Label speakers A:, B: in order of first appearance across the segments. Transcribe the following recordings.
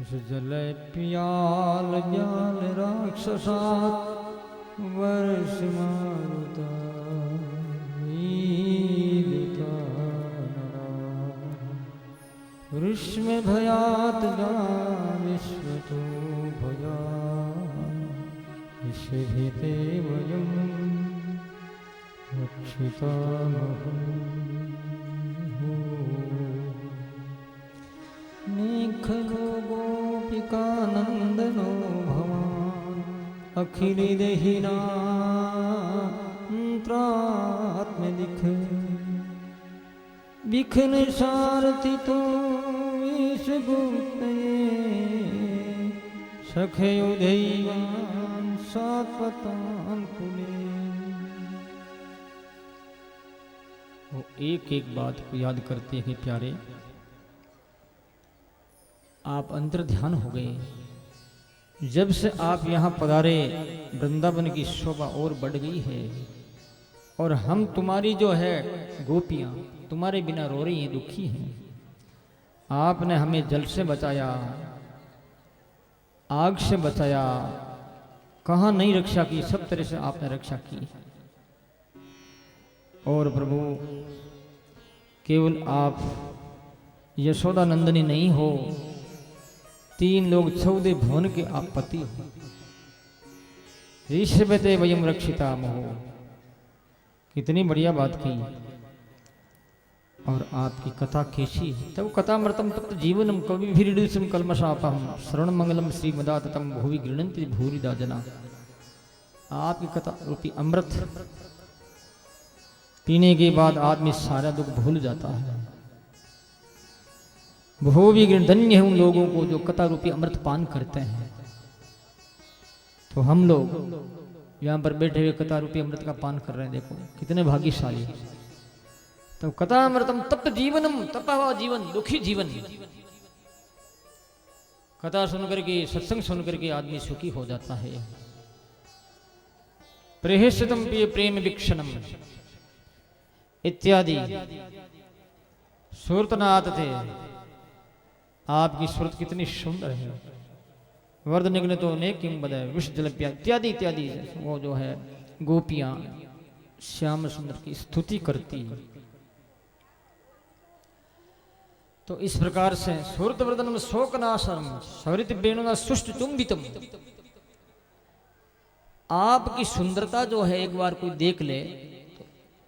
A: जल पियाल ज्ञान राक्षसात वर्ष मारुता ग्रीष्म भयात विश्व तो भया विश्वभिते वयं रक्षितामहम् निखलो गोपिकानन्दनो भवान् अखिलदेहिनात्रात्मदिख बिखन सारथि तो सखे उदयवान सात्वतान कुले। वो एक एक बात को याद करते हैं प्यारे, आप अंतर ध्यान हो गए। जब से आप यहाँ पधारे वृंदावन की शोभा और बढ़ गई है और हम तुम्हारी जो है गोपियाँ तुम्हारे बिना रो रही हैं, दुखी हैं। आपने हमें जल से बचाया, आग से बचाया, कहाँ नहीं रक्षा की, सब तरह से आपने रक्षा की। और प्रभु केवल आप यशोदा नंदनी नहीं हो, 3 लोग 14 भुवन के आप पति हो। ऋषभते वयम रक्षिता मोह, कितनी बढ़िया बात की। और आपकी कथा कैसी है? तब कथा मृतम तप्त जीवनम कवि भीरिडुसम कलमशापम श्रवण मंगलम श्रीमदाततम भूवि गृणंति भूरिदा जना। आपकी कथा रूपी अमृत पीने के बाद आदमी सारा दुख भूल जाता है। भूवि धन्य है उन लोगों को जो कथा रूपी अमृत पान करते हैं। तो हम लोग यहाँ पर बैठे हुए कथा रूपी अमृत का पान कर रहे हैं, देखो कितने भाग्यशाली। तो कथामृतम तप्त जीवनम, तपा हुआ जीवन, दुखी जीवन। कथा सुनकर के, सत्संग सुनकर के आदमी सुखी हो जाता है। प्रेहसतम प्रिय प्रेम वीक्षणम इत्यादि सुरतनाथ थे। आपकी सुरत कितनी सुंदर है। वर्द निग्न तो ने किम बदय विष जल इत्यादि इत्यादि। वो जो है गोपियां श्याम सुंदर की स्तुति करती। तो इस प्रकार से सुरतवर्धनम शोकनाशनम सवरित वेणुना सुष्ट चुंबितम। आपकी सुंदरता जो है एक बार कोई देख ले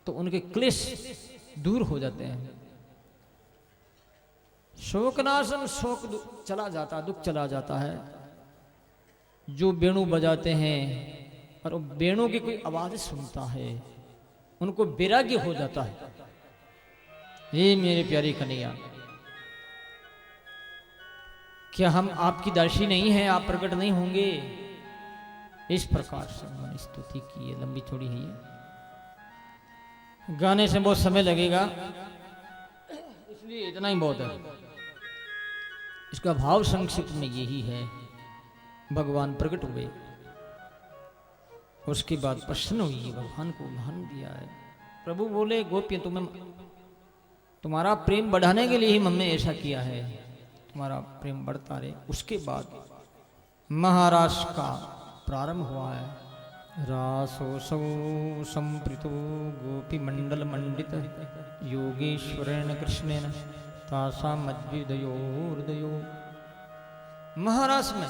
A: तो उनके क्लेश दूर हो जाते हैं। शोकनाशन, शोक चला जाता, दुख चला जाता है। जो वेणु बजाते हैं और वेणु की कोई आवाज सुनता है उनको वैराग्य हो जाता है। ये मेरे प्यारे कन्हैया, क्या हम आपकी दासी नहीं हैं? आप प्रकट नहीं होंगे? इस प्रकार से उन्होंने स्तुति की है। लंबी थोड़ी है ये, गाने से बहुत समय लगेगा, इसलिए इतना ही बहुत है। इसका भाव संक्षिप्त में यही है। भगवान प्रकट हुए, उसके बाद प्रसन्न हुई, भगवान को मान दिया है। प्रभु बोले गोपियां तुम्हारा प्रेम बढ़ाने के लिए ही हमने ऐसा किया है, तुम्हारा प्रेम बढ़ता रहे। उसके बाद महारास का प्रारंभ हुआ है। रासोसौ संप्रीतो गोपी मंडल मंडित योगेश्वरेण कृष्णेन तासा मद्विदयोर्दयो। महारास में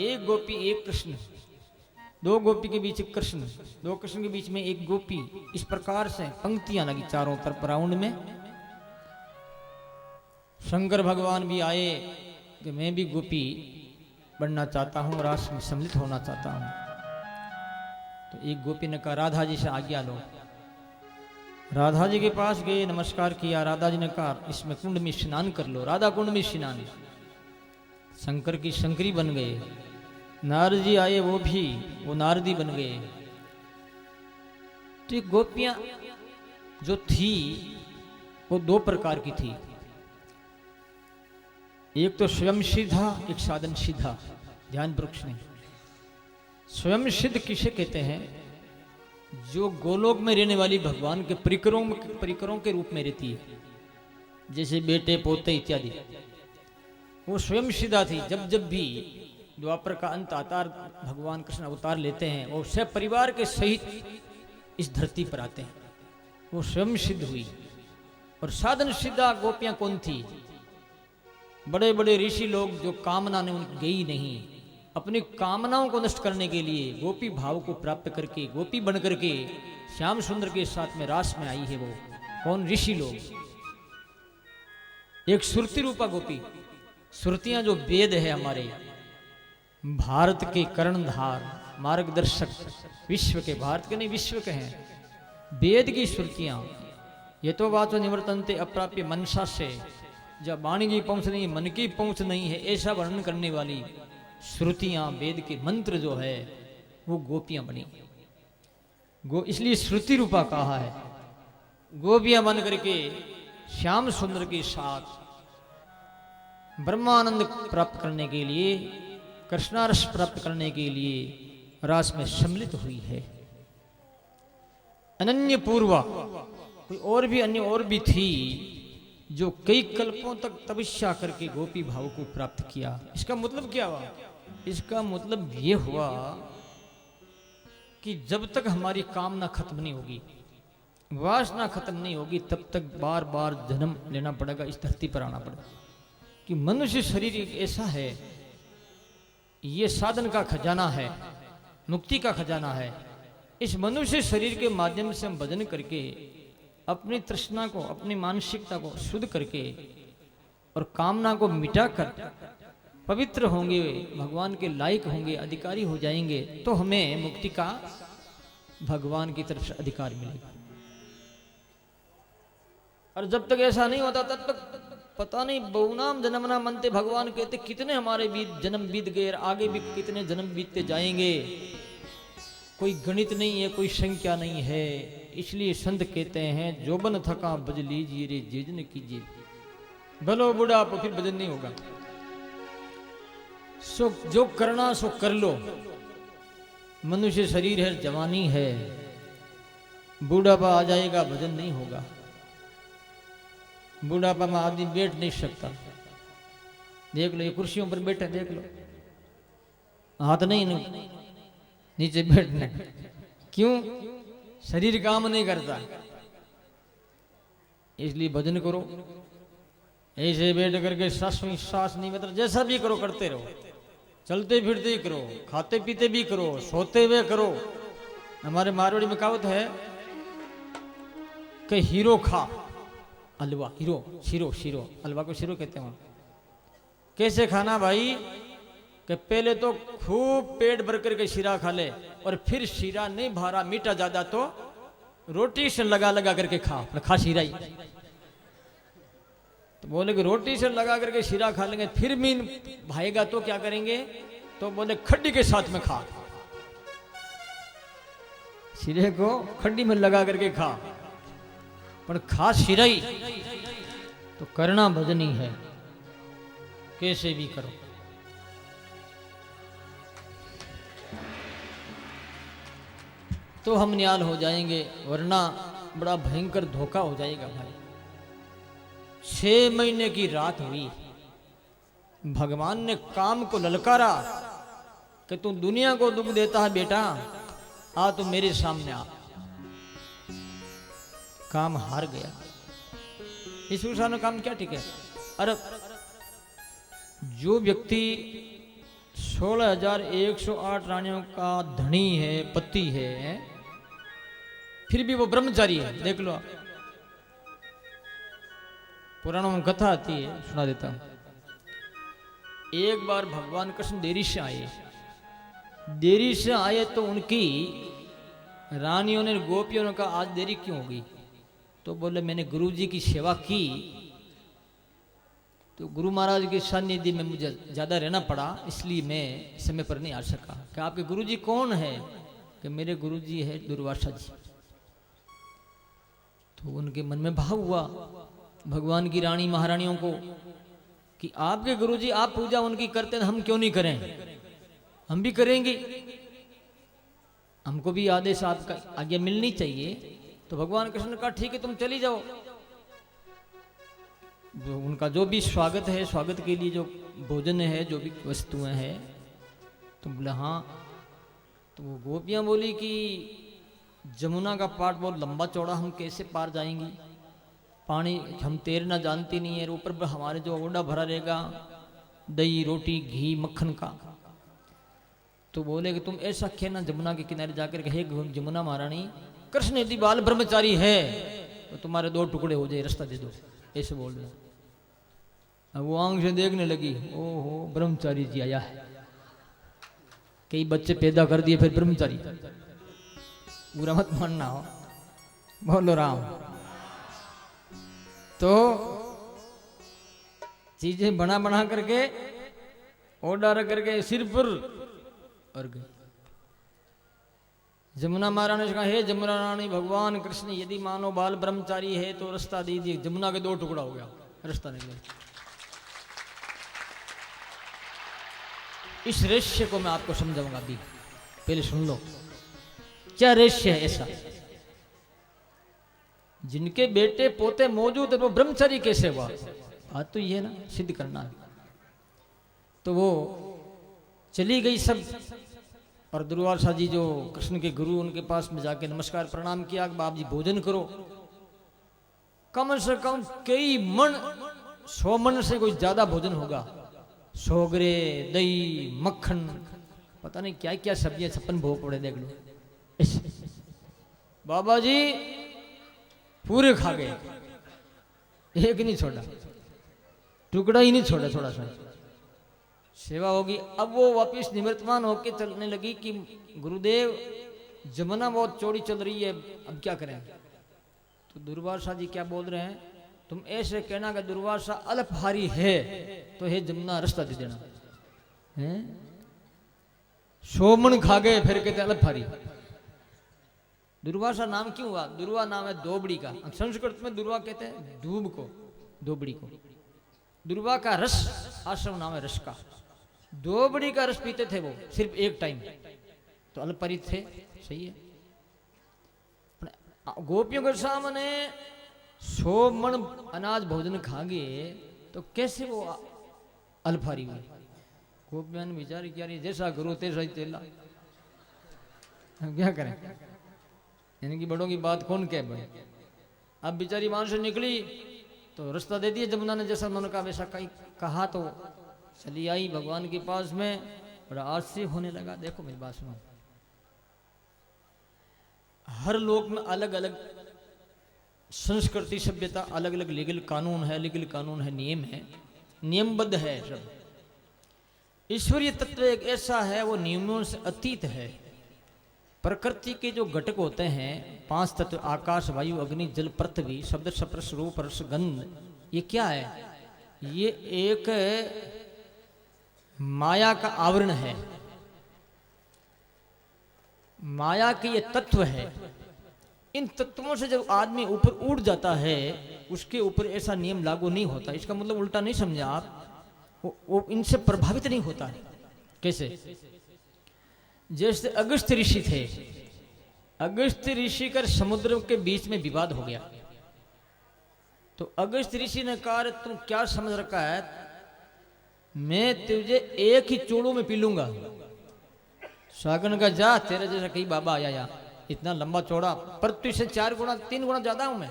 A: एक गोपी एक कृष्ण, 2 गोपी के बीच एक कृष्ण, 2 कृष्ण के बीच में एक गोपी। इस प्रकार से पंक्तियां लगी चारों तरफ राउंड में। शंकर भगवान भी आए कि मैं भी गोपी बनना चाहता हूँ, रास में सम्मिलित होना चाहता हूँ। तो एक गोपी ने कहा राधा जी से आज्ञा लो। राधा जी के पास गए, नमस्कार किया। राधा जी ने कहा इसमें कुंड में स्नान कर लो। राधा कुंड में स्नान, शंकर की शंकरी बन गए। नारद जी आए, वो नारदी बन गए। तो ये गोपियां जो थी वो 2 प्रकार की थी। एक तो स्वयं सिद्धा, एक साधन सिद्धा। ध्यान वृक्ष ने स्वयं सिद्ध किसे कहते हैं? जो गोलोक में रहने वाली भगवान के परिकरों के रूप में रहती है, जैसे बेटे पोते इत्यादि। वो स्वयं सिद्धा थी। जब जब भी द्वापर का अंत आता, भगवान कृष्ण अवतार लेते हैं, वो सब परिवार के सहित इस धरती पर आते हैं। वो स्वयं सिद्ध हुई। और साधन सिद्धा गोपियां कौन थी? बड़े बड़े ऋषि लोग जो कामना ने उनकी गई नहीं, अपनी कामनाओं को नष्ट करने के लिए गोपी भाव को प्राप्त करके गोपी बन करके श्याम सुंदर के साथ में रास में आई है। वो कौन? ऋषि लोग। एक सुरती रूपा गोपी। सुरतियां जो वेद है हमारे भारत के कर्णधार मार्गदर्शक, विश्व के, भारत के नहीं विश्व के हैं वेद की सुरतियां। ये तो वाचो निवर्तनते अप्राप्य मनसा से, जब वाणी की पहुंच नहीं, मन की पहुंच नहीं है, ऐसा वर्णन करने वाली श्रुतियां, वेद के मंत्र जो है वो गोपियां बनी। इसलिए श्रुति रूपा कहा है। गोपियां बन करके श्याम सुंदर के साथ ब्रह्मानंद प्राप्त करने के लिए, कृष्णारस प्राप्त करने के लिए रास में सम्मिलित हुई है। अनन्य पूर्वा, कोई और भी अन्य और भी थी जो कई कल्पों तक तपस्या करके गोपी भाव को प्राप्त किया। इसका मतलब क्या हुआ? इसका मतलब ये हुआ कि जब तक हमारी कामना खत्म नहीं होगी, वासना खत्म नहीं होगी, तब तक बार बार जन्म लेना पड़ेगा, इस धरती पर आना पड़ेगा। कि मनुष्य शरीर एक ऐसा है, ये साधन का खजाना है, मुक्ति का खजाना है। इस मनुष्य शरीर के माध्यम से हम भजन करके अपनी तृष्णा को, अपनी मानसिकता को शुद्ध करके और कामना को मिटाकर पवित्र होंगे, भगवान के लायक होंगे, अधिकारी हो जाएंगे, तो हमें मुक्ति का भगवान की तरफ से अधिकार मिलेगा। और जब तक ऐसा नहीं होता तब तक पता नहीं बहुनाम जन्मना मनते, भगवान कहते कितने हमारे जन्म बीत गए, आगे भी कितने जन्म बीतते जाएंगे, कोई गणित नहीं है, कोई संख्या नहीं है। इसलिए संत कहते हैं जोबन थका भज लीजिए रे जेजन कीजिए, भलो बुढ़ापो फिर भजन नहीं होगा। सो जो करना सो कर लो। मनुष्य शरीर है, जवानी है, बूढ़ापा आ जाएगा, भजन नहीं होगा। बूढ़ापा में आदमी बैठ नहीं सकता। देख लो ये कुर्सियों पर बैठे, देख लो, हाथ नहीं नीचे बैठने। क्यों? शरीर काम नहीं करता। इसलिए भजन करो, ऐसे बैठ करके सांस नहीं, मतलब जैसा भी करो करते रहो, चलते फिरते ही करो, खाते पीते भी करो, सोते हुए करो। हमारे मारवाड़ी में कहावत है कि हीरो खा हलवा, हीरो शिरो, शिरो हलवा को शिरो कहते हैं। कैसे खाना भाई? कि पहले तो खूब पेट भर करके शीरा खा ले, और फिर शीरा नहीं भारा, मीठा ज्यादा, तो रोटी से लगा लगा करके खा शीरा ही। तो बोले कि रोटी से लगा करके शीरा खा लेंगे, फिर मीन भाएगा तो क्या करेंगे? तो बोले खड्डी के साथ में खा, शीरे को खड्डी में लगा करके खा, पर खा शीरा ही। तो करना भजन ही है, कैसे भी करो। तो हम निहाल हो जाएंगे, वरना बड़ा भयंकर धोखा हो जाएगा भाई। 6 महीने की रात हुई, भगवान ने काम को ललकारा कि तू दुनिया को दुख देता है बेटा, आ तू मेरे सामने आ। काम हार गया। इस उषा काम क्या ठीक है? अरे जो व्यक्ति 16,108 रानियों का धनी है, पति है, फिर भी वो ब्रह्मचारी है, देख लो। पुराणों में कथा आती है, सुना देता हूं। एक बार भगवान कृष्ण देरी से आए तो उनकी रानियों ने, गोपियों ने कहा आज देरी क्यों होगी? तो बोले मैंने गुरु जी की सेवा की, तो गुरु महाराज के सानिध्य में मुझे ज्यादा रहना पड़ा, इसलिए मैं समय पर नहीं आ सका। कि आपके गुरु जी कौन है? कि मेरे गुरु जी है दुर्वासा जी। तो उनके मन में भाव हुआ भगवान की रानी महारानियों को कि आपके गुरु जी, आप पूजा उनकी करते हैं, हम क्यों नहीं करें? हम भी करेंगे, हमको भी आदेश आपका आज्ञा मिलनी चाहिए। तो भगवान कृष्ण ने कहा ठीक है तुम चली जाओ। जो उनका जो भी स्वागत है, स्वागत के लिए जो भोजन है, जो भी वस्तुएं हैं। तो बोले हाँ। तो वो गोपियां बोली कि जमुना का पाट बहुत लंबा चौड़ा, हम कैसे पार जाएंगी, पानी हम तैरना जानती नहीं है, ऊपर पर हमारे जो ओडा भरा रहेगा दही रोटी घी मक्खन का। तो बोले कि तुम ऐसा खेना जमुना के किनारे जाकर कहे जमुना महारानी, कृष्ण यदि बाल ब्रह्मचारी है तो तुम्हारे 2 टुकड़े हो जाए, रास्ता दे दो, ऐसे बोल रहे। अब वो आंख से देखने लगी, ओहो ब्रह्मचारी जी आया है, कई बच्चे पैदा कर दिए फिर ब्रह्मचारी, बुरा मत मानना हो, बोलो राम। तो चीजें बना बना करके ऑर्डर करके सिर पर और गई। जमुना महारानी ने कहा, हे जमुना रानी, भगवान कृष्ण यदि मानो बाल ब्रह्मचारी है तो रास्ता दीजिए। जमुना के 2 टुकड़ा हो गया, रास्ता निकल। इस रहस्य को मैं आपको समझाऊंगा अभी, पहले सुन लो क्या रहस्य है ऐसा। जिनके बेटे पोते मौजूद है वो ब्रह्मचारी कैसे हुआ, बात तो ये ना सिद्ध करना है। तो वो चली गई सब, और दुर्वासा जी जो कृष्ण के गुरु, उनके पास में जाके नमस्कार प्रणाम किया कि बाप जी भोजन करो। कम से कम कई मन, 100 मन से कोई ज्यादा भोजन होगा, सोगरे दही मक्खन पता नहीं क्या क्या सब्जियां, 56 भोग पड़े देख लो। बाबा जी पूरे खा गए, एक नहीं छोड़ा, टुकड़ा ही नहीं छोड़ा, थोड़ा सा सेवा होगी। अब वो वापिस निवर्तमान होके चलने लगी कि गुरुदेव जमुना बहुत चौड़ी चल रही है, अब क्या करें। तो दुर्वासा जी क्या बोल रहे हैं, तुम ऐसे कहना कि दुर्वासा अल्पहारी है तो हे जमुना रास्ता दे देना है। 100 मन खा गए फिर कहते अल्पहारी। दुर्वासा नाम क्यों हुआ, दुर्वा नाम है दोबड़ी का, संस्कृत में दुर्वा कहते हैं दूब को, दोबड़ी को। दुर्वा का रस, आश्रम नाम है रस का। दोबड़ी का रस पीते थे वो सिर्फ एक टाइम, तो अल्पहारी थे, सही है। गोपियों के सामने 100 मन अनाज भोजन खा गए तो कैसे वो अल्पहारी हुए। गोपियां ने विचार किया, जैसा गुरु तैसा ही चेला, क्या करें, इनकी बड़ों की बात कौन कहे भाई। अब बेचारी वहां से निकली तो रास्ता दे दिया जमुना ने, जैसा उन्होंने कहा वैसा कहीं कहा, तो चली आई भगवान के पास में, बड़ा आश्चर्य होने लगा। देखो मेरी बात सुनो, हर लोक में अलग अलग संस्कृति सभ्यता, अलग अलग लीगल कानून है, लीगल कानून है, नियम है, नियमबद्ध है सब। ईश्वरीय तत्व एक ऐसा है वो नियमों से अतीत है। प्रकृति के जो घटक होते हैं 5 तत्व, आकाश वायु अग्नि जल पृथ्वी, शब्द स्पर्श रूप रस गंध, ये क्या है, ये एक माया का आवरण है, माया के ये तत्व है। इन तत्वों से जब आदमी ऊपर उड़ जाता है उसके ऊपर ऐसा नियम लागू नहीं होता। इसका मतलब उल्टा नहीं समझा आप, वो इनसे प्रभावित नहीं होता है। कैसे, जैसे अगस्त्य ऋषि थे, अगस्त्य ऋषि का समुद्र के बीच में विवाद हो गया, तो अगस्त्य ऋषि ने कहा तुम क्या समझ रखा है, मैं तुझे एक ही चूड़ों में पी लूंगा। सागन का जा, तेरे जैसा कई बाबा आया यहाँ, इतना लंबा चौड़ा, पृथ्वी से 4 गुना 3 गुना ज्यादा हूं मैं।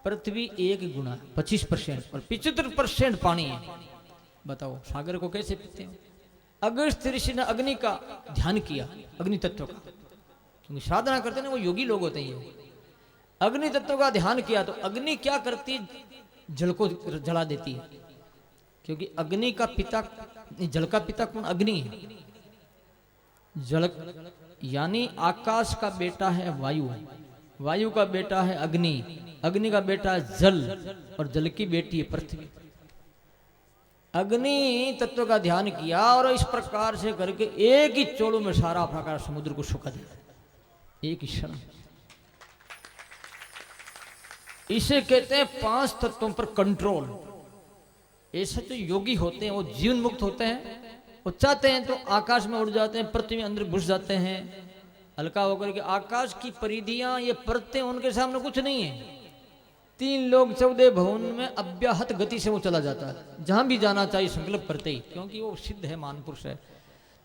A: पृथ्वी 1 गुना 25% और 75% पानी है। बताओ सागर को कैसे पीते हैं। अगस्त्य ऋषि ने अग्नि का ध्यान किया, अग्नि तत्व का, क्योंकि साधना करते ना वो योगी लोग होते हैं। अग्नि तत्व का ध्यान किया तो अग्नि क्या करती, जल को जला देती है, क्योंकि अग्नि का पिता, जल का पिता कौन, अग्नि है। जल यानी आकाश का बेटा है वायु, वायु का बेटा है अग्नि, अग्नि का बेटा है जल, और जल की बेटी है पृथ्वी। अग्नि तत्व का ध्यान किया और इस प्रकार से करके एक ही चोड़ों में सारा प्रकार समुद्र को सुखा दिया, एक ही क्षण। इसे कहते हैं 5 तत्वों पर कंट्रोल। ऐसे जो योगी होते हैं वो जीवन मुक्त होते हैं, वो चाहते हैं तो आकाश में उड़ जाते हैं, पृथ्वी में अंदर घुस जाते हैं, हल्का होकर के। आकाश की परिधियां, ये परतें उनके सामने कुछ नहीं है। 3 लोग 14 भवन में अव्याहत गति से वो चला जाता है, जहां भी जाना चाहिए संकल्प करते ही, क्योंकि वो सिद्ध है, महापुरुष है।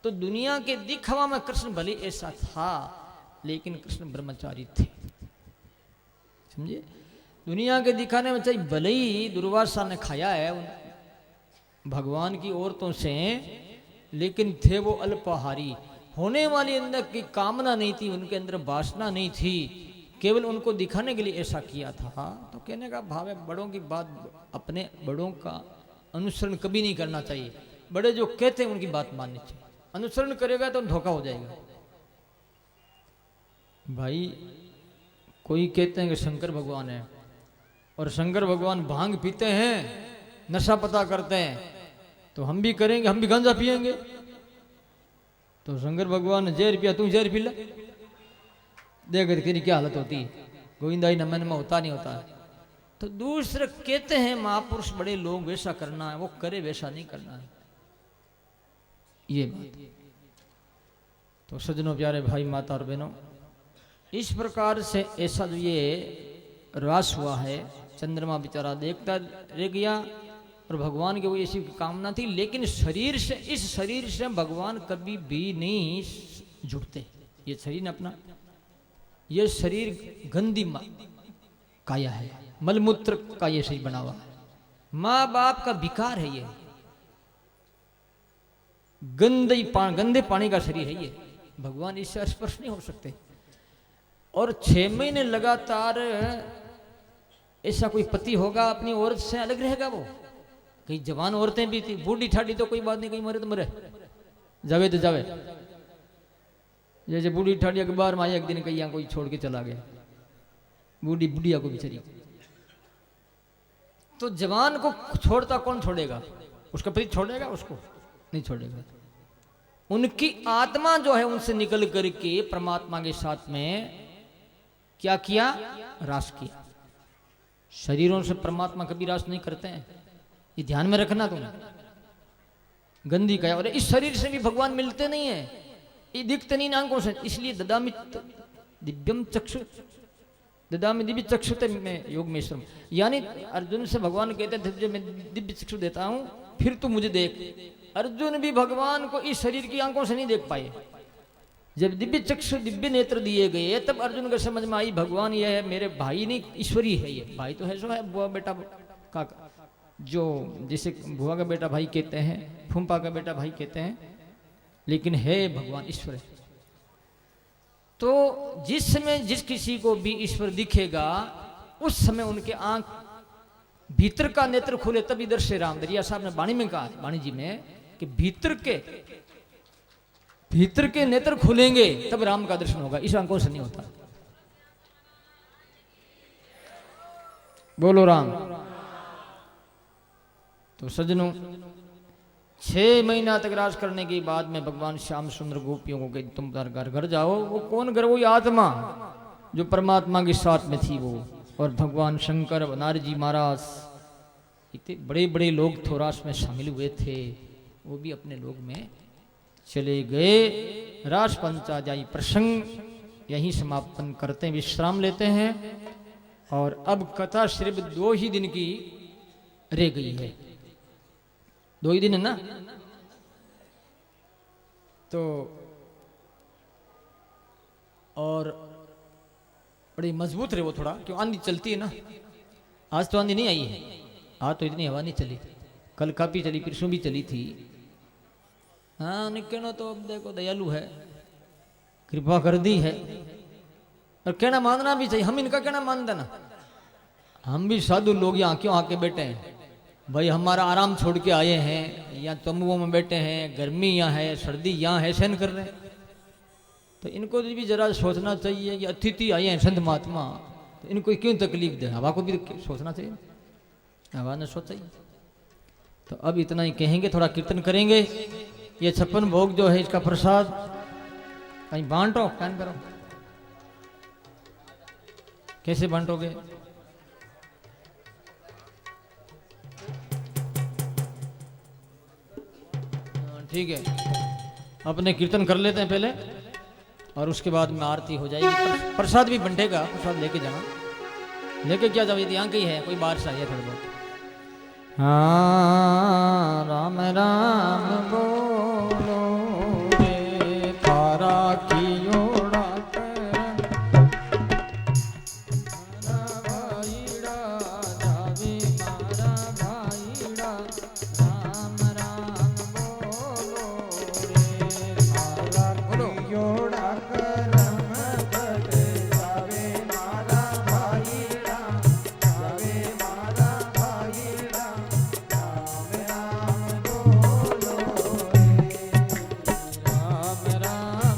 A: तो दुनिया के दिखावा में कृष्ण भले ऐसा था, लेकिन कृष्ण ब्रह्मचारी थे, समझे। दुनिया के दिखाने में चाहिए भले ही दुर्वासा ने खाया है भगवान की औरतों से, लेकिन थे वो अल्पाहारी। होने वाली अंदर की कामना नहीं थी, उनके अंदर वासना नहीं थी, केवल उनको दिखाने के लिए ऐसा किया था। तो कहने का भाव है, बड़ों की बात, अपने बड़ों का अनुसरण कभी नहीं करना चाहिए। बड़े जो कहते हैं उनकी बात माननी चाहिए, अनुसरण करेगा तो धोखा हो जाएगा। भाई कोई कहते हैं कि शंकर भगवान है, और शंकर भगवान भांग पीते हैं, नशा पता करते हैं, तो हम भी करेंगे, हम भी गांजा पिएंगे। तो शंकर भगवान ने जहर पिया, तू जहर पी ले, देख तेरी क्या हालत होती है, गोविंदाई नमन में होता नहीं होता। तो दूसरे कहते हैं महापुरुष बड़े लोग, वैसा करना है, वो करे, वैसा नहीं करना है, ये बात। तो सज्जनों, प्यारे भाई, माता और बहनों, इस प्रकार से ऐसा जो ये रास हुआ है, चंद्रमा बेचारा देखता रह गया, और भगवान की वो ऐसी कामना थी, लेकिन शरीर से, इस शरीर से भगवान कभी भी नहीं झुकते। ये शरीर अपना, ये शरीर गंदी काया है, मलमूत्र का ये शरीर बना हुआ है, माँ बाप का विकार है, ये गंदे पानी का शरीर है ये, भगवान इससे स्पर्श नहीं हो सकते। और 6 महीने लगातार ऐसा कोई पति होगा अपनी औरत से अलग रहेगा वो। कई जवान औरतें भी थी, बूढ़ी ठाडी तो कोई बात नहीं, कहीं मरे तो मरे, जावे तो जावे। जैसे बूढ़ी ठाडी अखबार में आई एक दिन, कहीं यहाँ कोई छोड़ के चला गया, बूढ़ी बुढ़िया को बेचारी। तो जवान को छोड़ता कौन छोड़ेगा? उसका पति छोड़ेगा उसको? नहीं छोड़ेगा। उनकी आत्मा जो है उनसे निकल करके परमात्मा के साथ में क्या किया? रास किया। शरीरों से परमात्मा कभी रास नहीं करते हैं, ये ध्यान में रखना तुम। गंदी काया, और इस शरीर से भी भगवान मिलते नहीं है, ये दिखते नहीं आंखों से, इसलिए ददामि दिव्यम चक्षु, ददामि दिव्य चक्षुते में योग में श्रम, यानी अर्जुन से भगवान कहते थे मैं दिव्य चक्षु देता हूं, फिर तू मुझे देख। अर्जुन भी भगवान को इस शरीर की आंखों से नहीं देख पाए। जब दिव्य चक्षु, दिव्य नेत्र दिए गए, तब अर्जुन को समझ में आई भगवान ये है, मेरे भाई नहीं, ईश्वरी है ये। भाई तो है सो है, बुआ बेटा का, जो जिसे बुआ का बेटा भाई कहते हैं, फूफा का बेटा भाई कहते हैं, लेकिन है भगवान ईश्वर है। तो जिस समय जिस किसी को भी ईश्वर दिखेगा, उस समय उनके आंख भीतर का नेत्र खुले, तब इधर से राम दरिया साहब ने वाणी में कहा, वाणी जी में, कि भीतर के नेत्र खुलेंगे तब राम का दर्शन होगा, इस आंखों से नहीं होता। बोलो राम। तो सज्जनों, 6 महीना तक राज करने के बाद में भगवान श्याम सुंदर गोपियों को कहते तुम घर जाओ। वो कौन घर? वही आत्मा जो परमात्मा के साथ में थी वो। और भगवान शंकर, नारजी महाराज, इतने बड़े बड़े लोग थोरास में शामिल हुए थे, वो भी अपने लोग में चले गए। रास पंचाध्यायी प्रसंग यहीं समापन करते हैं, विश्राम लेते हैं। और अब कथा सिर्फ 2 ही दिन की रह गई है, 2 ही दिन है ना। तो और बड़ी मजबूत रहे वो थोड़ा, क्यों आंधी चलती है ना। आज तो आंधी नहीं आई है, आज तो इतनी हवा नहीं चली, कल काफी चली, परसों भी चली थी। हाँ कहना तो अब देखो दयालु है, कृपा कर दी है, और कहना मानना भी चाहिए। हम इनका कहना मानते ना, हम भी साधु लोग यहाँ क्यों आके बैठे हैं भाई? हमारा आराम छोड़ के आए हैं, या तंबुओं में बैठे हैं, गर्मी यहाँ है, सर्दी यहाँ है, सहन कर रहे हैं। तो इनको भी जरा सोचना चाहिए कि अतिथि आए हैं संत महात्मा, तो इनको क्यों तकलीफ दे? हवा को भी सोचना चाहिए, हवा ने सोचा ही। तो अब इतना ही कहेंगे, थोड़ा कीर्तन करेंगे। ये 56 भोग जो है, इसका प्रसाद कहीं बांटो, कैन करो। कैसे बांटोगे? ठीक है, अपने कीर्तन कर लेते हैं पहले, और उसके बाद में आरती हो जाएगी। प्रसाद भी बंटेगा, प्रसाद लेके जाना। लेके क्या जब यहाँ की है कोई बारिश आई है थोड़ी बहुत। हाँ राम राम बोलो रे तारा की ओड़ा मारा भाईड़ा जावे मारा भाईड़ा राम राम बोलो रे तारा की ओड़ा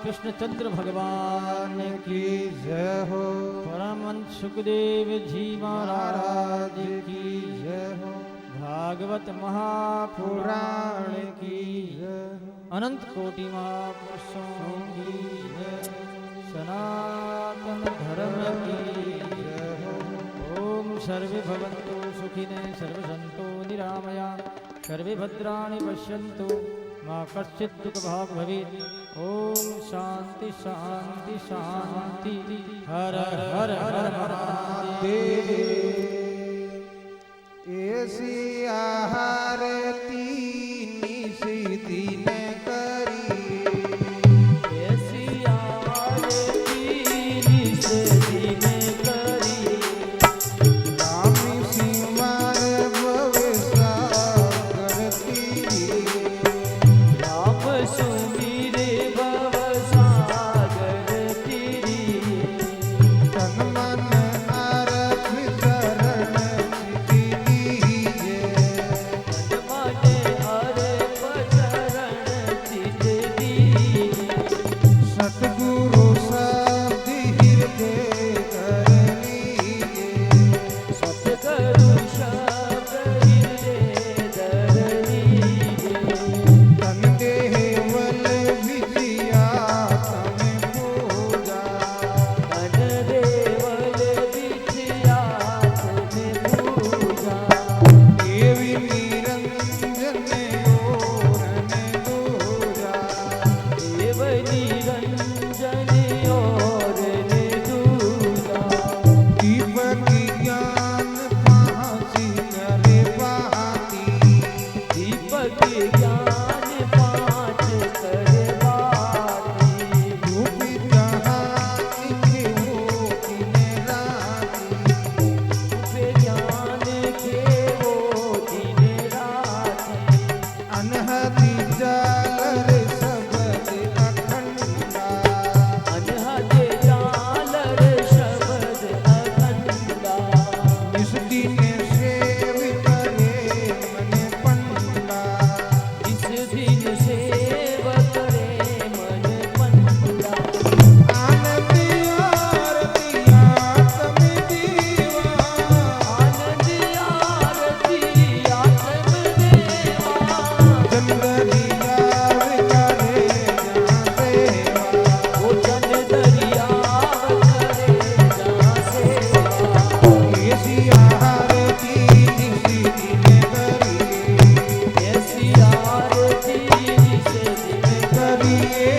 A: कृष्णचंद्र भगवान की जय हो। परमहंस सुखदेव जी महाराज की जय हो। भागवत महापुराण की जय हो। अनंत कोटि महापुरुषों की जय। सनातन धर्म की जय हो। ओम सर्वे भवन्तु सुखिनः सर्वे सन्तु निरामया सर्वे भद्राणि पश्यन्तु मा कश्चित् दुःखभाग् भवेत्। ओम शांति शांति शांति। हर हर हर महादेव।
B: ऐसी आरती निशिति ने करी।
A: ऐसी आरती निशिति ने करी।
B: राम सिंहार भवसागर तीरी।
A: राम सुमीरे भवसागर तीरी।
B: तन मन आरत शरण सिद्धि दीजे।
A: तन मन आरत शरण सिद्धि दीजे।
B: सतगुरु शब्द हृदय कर लीजे।
A: सतगुरु शब्द हृदय धर लीजे।
B: तन देह बल विद्या तमें पूजा।
A: तन देवल विद्या तुम्हें पूजा।
B: देवी निरंजन ओरन दूजा।
A: देव निरंजन और ने दूजा।
B: दीपक ज्ञान फांसी करे पाती।
A: दीपक ज्ञान पाँच करे बाती।
B: धूप जहाँ लिखे हो किने राती।
A: पे ज्ञान के वो दिन राती।
B: अनहदी जालर शब्द अखंडा।
A: अनहद जालर शब्द अखंडा।
B: इस दिन सेव करे मन पंडा।
A: इस दिन सेव करे मन पंडा।
B: आनंद आरतिया तमें दीवा।
A: आनंद आरती आत्म देवा।
B: चंदरिया विचारे जहाँ सेवा।
A: वो जन दरिया करे जहाँ सेवा।
B: ऐसी आरती निशिति ने करिए।
A: ऐसी आरती जिसे दिन
B: करिए।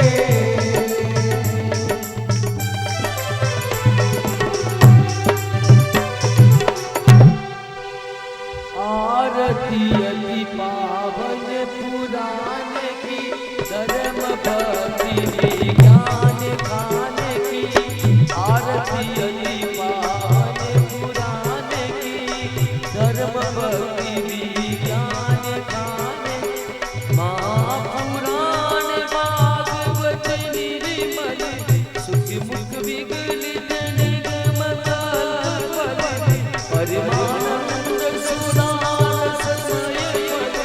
A: आरती अति पावन पुराण की। धर्म भक्ति विज्ञान खान की। आरती अति पावन पुराण की। धर्म भक्ति विज्ञान खान की। महापुराण भागवत निर्मल। सुखि मुख विगलित निगम कल्पल। परमानंद सुदास समय पद।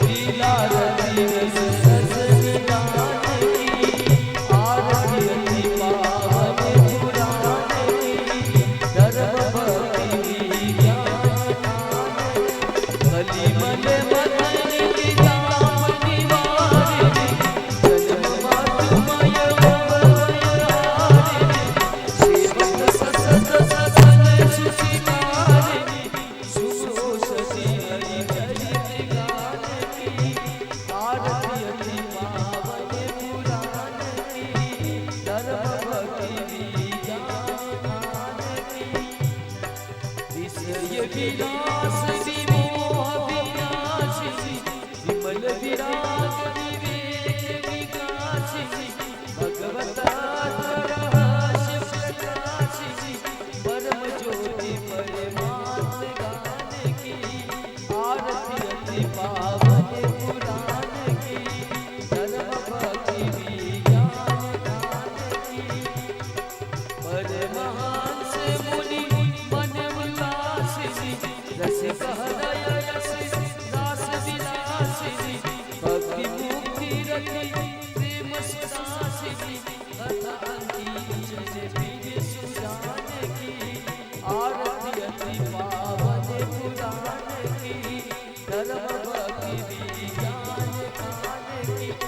A: लीला रति रस सस निदान की। आरती अति पावन पुराण की। धर्म भक्ति विज्ञान खान की। कलिमल मदन की काम निवारिणी। जन्म मातृमय भवभयहारिणी। सेवक ससत ससन सुखिकारिणी। सुघोषति हरि चरित गान की। आरती अति पावन पुराण की। धर्म भक्ति विज्ञान खान की। विषय विलास विमोह विनाशिनी। विमल विराग विवेक विकासिनी। भगवता रहस्य प्रकाशिनी। परम ज्योति परमात्म गान की। आरती अति पावन पुराण की। धर्म भक्ति विज्ञान गान की। परमहंस मुनि मन विलासिनी। रस कहरय रस रास विलासिनी। भक्ति मुक्ति रति प्रेम सुदासिनी। कथा अंति जन प्रिय सुजान की। धर्म भक्ति भी ज्ञान की